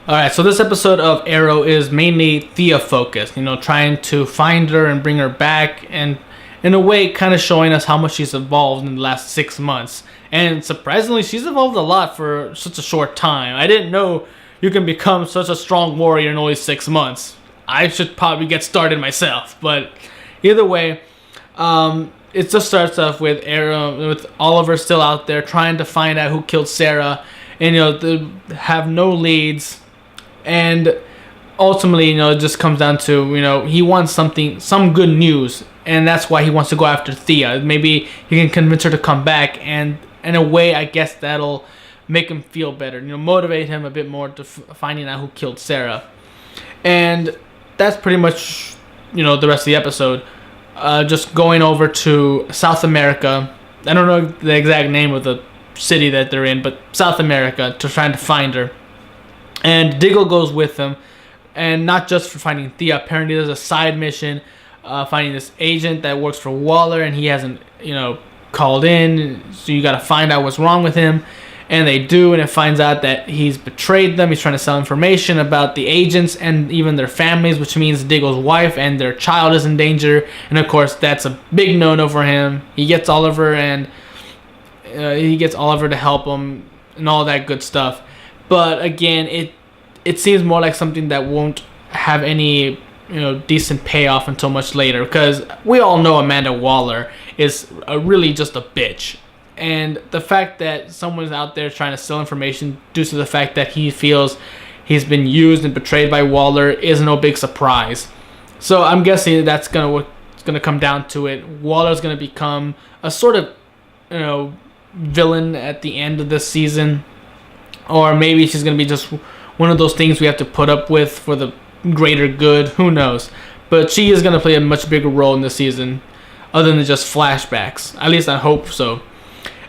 All right, so this episode of Arrow is mainly Thea focused, trying to find her and bring her back, and in a way, kind of showing us how much she's evolved in the last 6 months. And surprisingly, she's evolved a lot for such a short time. I didn't know you can become such a strong warrior in only 6 months. I should probably get started myself, but either way, it just starts off with Arrow, with Oliver still out there trying to find out who killed Sarah, and they have no leads. And ultimately, it just comes down to, he wants some good news, and that's why he wants to go after Thea. Maybe he can convince her to come back, and in a way, I guess that'll make him feel better, motivate him a bit more to finding out who killed Sarah. And that's pretty much, the rest of the episode. Just going over to South America. I don't know the exact name of the city that they're in, but South America, to trying to find her. And Diggle goes with them, and not just for finding Thea. Apparently, there's a side mission, finding this agent that works for Waller, and he hasn't, called in. So you got to find out what's wrong with him, and they do, and it finds out that he's betrayed them. He's trying to sell information about the agents and even their families, which means Diggle's wife and their child is in danger. And of course, that's a big no-no for him. He gets Oliver, and he gets Oliver to help him, and all that good stuff. But again, it seems more like something that won't have any decent payoff until much later, because we all know Amanda Waller is really just a bitch, and the fact that someone's out there trying to sell information due to the fact that he feels he's been used and betrayed by Waller is no big surprise. So I'm guessing that's gonna come down to it. Waller's gonna become a sort of villain at the end of this season. Or maybe she's going to be just one of those things we have to put up with for the greater good. Who knows? But she is going to play a much bigger role in this season, other than just flashbacks. At least I hope so.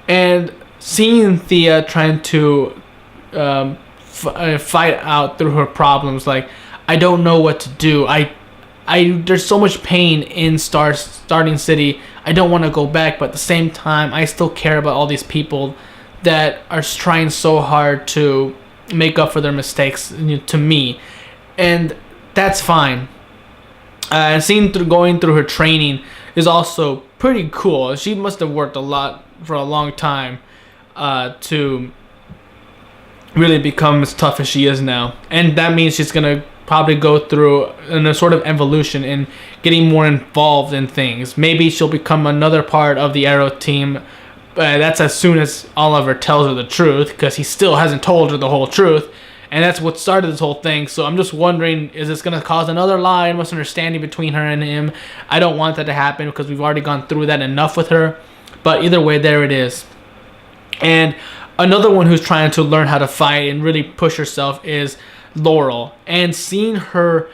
And seeing Thea trying to fight out through her problems, like, I don't know what to do. There's so much pain in Starting City. I don't want to go back, but at the same time, I still care about all these people that are trying so hard to make up for their mistakes to me, and that's fine. Seeing going through her training is also pretty cool. She must have worked a lot for a long time to really become as tough as she is now, and that means she's gonna probably go through a sort of evolution in getting more involved in things. Maybe she'll become another part of the Arrow team. That's as soon as Oliver tells her the truth, because he still hasn't told her the whole truth, and that's what started this whole thing. So I'm just wondering, is this going to cause another lie, misunderstanding between her and him? I don't want that to happen, because we've already gone through that enough with her. But either way, there it is. And another one who's trying to learn how to fight and really push herself is Laurel. And seeing her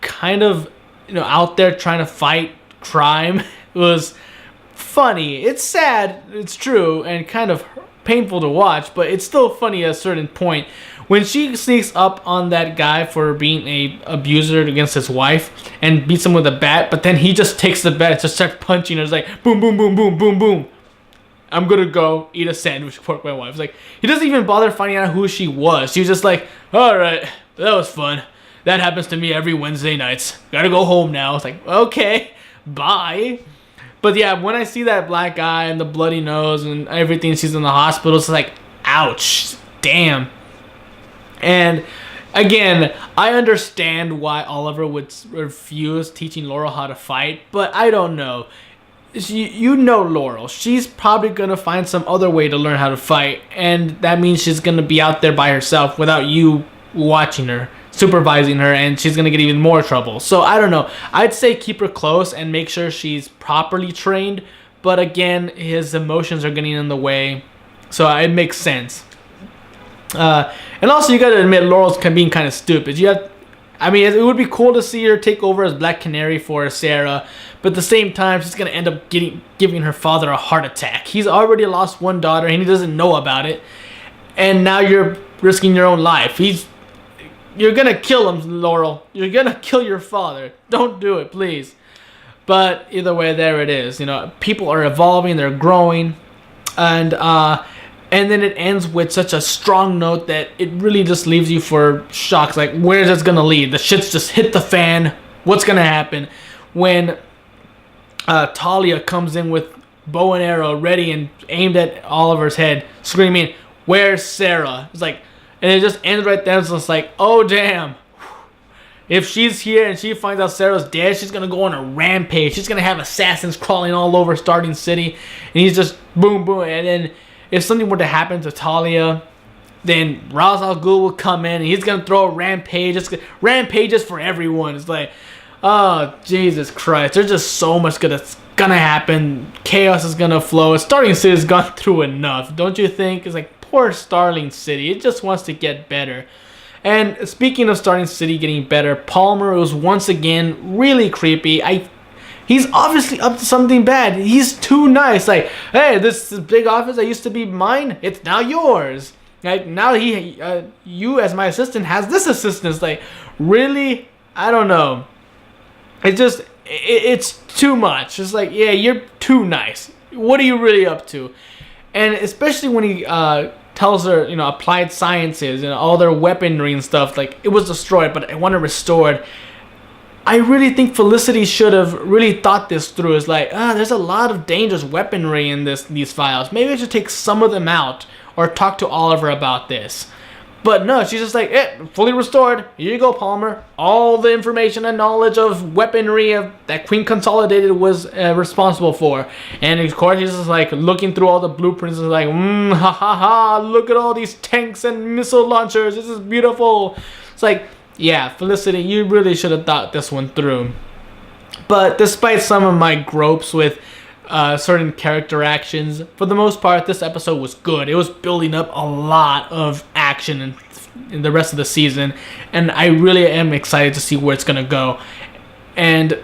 kind of out there trying to fight crime was funny. It's sad, it's true, and kind of painful to watch, but it's still funny at a certain point. When she sneaks up on that guy for being a abuser against his wife and beats him with a bat, but then he just takes the bat and just starts punching her. It's like, boom, boom, boom, boom, boom, boom. I'm gonna go eat a sandwich for my wife. It's like, he doesn't even bother finding out who she was. She was just like, alright, that was fun. That happens to me every Wednesday nights. Gotta go home now. It's like, okay, bye. But yeah, when I see that black eye and the bloody nose and everything she's in the hospital, it's like, ouch, damn. And again, I understand why Oliver would refuse teaching Laurel how to fight, but I don't know. You know Laurel. She's probably going to find some other way to learn how to fight, and that means she's going to be out there by herself without you watching her, supervising her, and she's going to get even more trouble. So I don't know. I'd say keep her close and make sure she's properly trained, but again, his emotions are getting in the way, so it makes sense. And also, you got to admit, Laurel's being kind of stupid. It would be cool to see her take over as Black Canary for Sarah, but at the same time, she's going to end up giving her father a heart attack. He's already lost one daughter, and he doesn't know about it, and now you're risking your own life. You're going to kill him, Laurel. You're going to kill your father. Don't do it, please. But either way, there it is. People are evolving, they're growing, and And then it ends with such a strong note that it really just leaves you for shocks. Like, where's this gonna lead? The shit's just hit the fan. What's gonna happen? When Talia comes in with bow and arrow ready and aimed at Oliver's head, screaming, "Where's Sarah?" It's like, and it just ends right there. It's just like, oh damn. If she's here and she finds out Sarah's dead, she's gonna go on a rampage. She's gonna have assassins crawling all over Starting City, and he's just boom, boom. And then if something were to happen to Talia, then Ra's al Ghul will come in and he's gonna throw a rampage. Rampages for everyone. It's like, oh Jesus Christ! There's just so much gonna happen. Chaos is gonna flow. Starling City's gone through enough, don't you think? It's like, poor Starling City. It just wants to get better. And speaking of Starling City getting better, Palmer was once again really creepy. He's obviously up to something bad. He's too nice. Like, hey, this big office that used to be mine, it's now yours. Like, now you as my assistant has this assistant. It's like, really? I don't know. It's too much. It's like, yeah, you're too nice. What are you really up to? And especially when he tells her, applied sciences and all their weaponry and stuff, like, it was destroyed, but I want to restore it. I really think Felicity should have really thought this through. It's like, there's a lot of dangerous weaponry in these files. Maybe I should take some of them out or talk to Oliver about this. But no, she's just like, fully restored. Here you go, Palmer. All the information and knowledge of weaponry that Queen Consolidated was responsible for. And of course, she's just like looking through all the blueprints and like, ha ha ha, look at all these tanks and missile launchers. This is beautiful. It's like, yeah, Felicity, you really should have thought this one through. But despite some of my gropes with certain character actions, for the most part, this episode was good. It was building up a lot of action in the rest of the season, and I really am excited to see where it's gonna go. And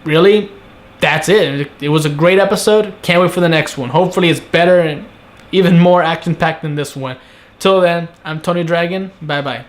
really, that's it. It was a great episode. Can't wait for the next one. Hopefully it's better and even more action-packed than this one. Till then, I'm Tony Dragon. Bye-bye.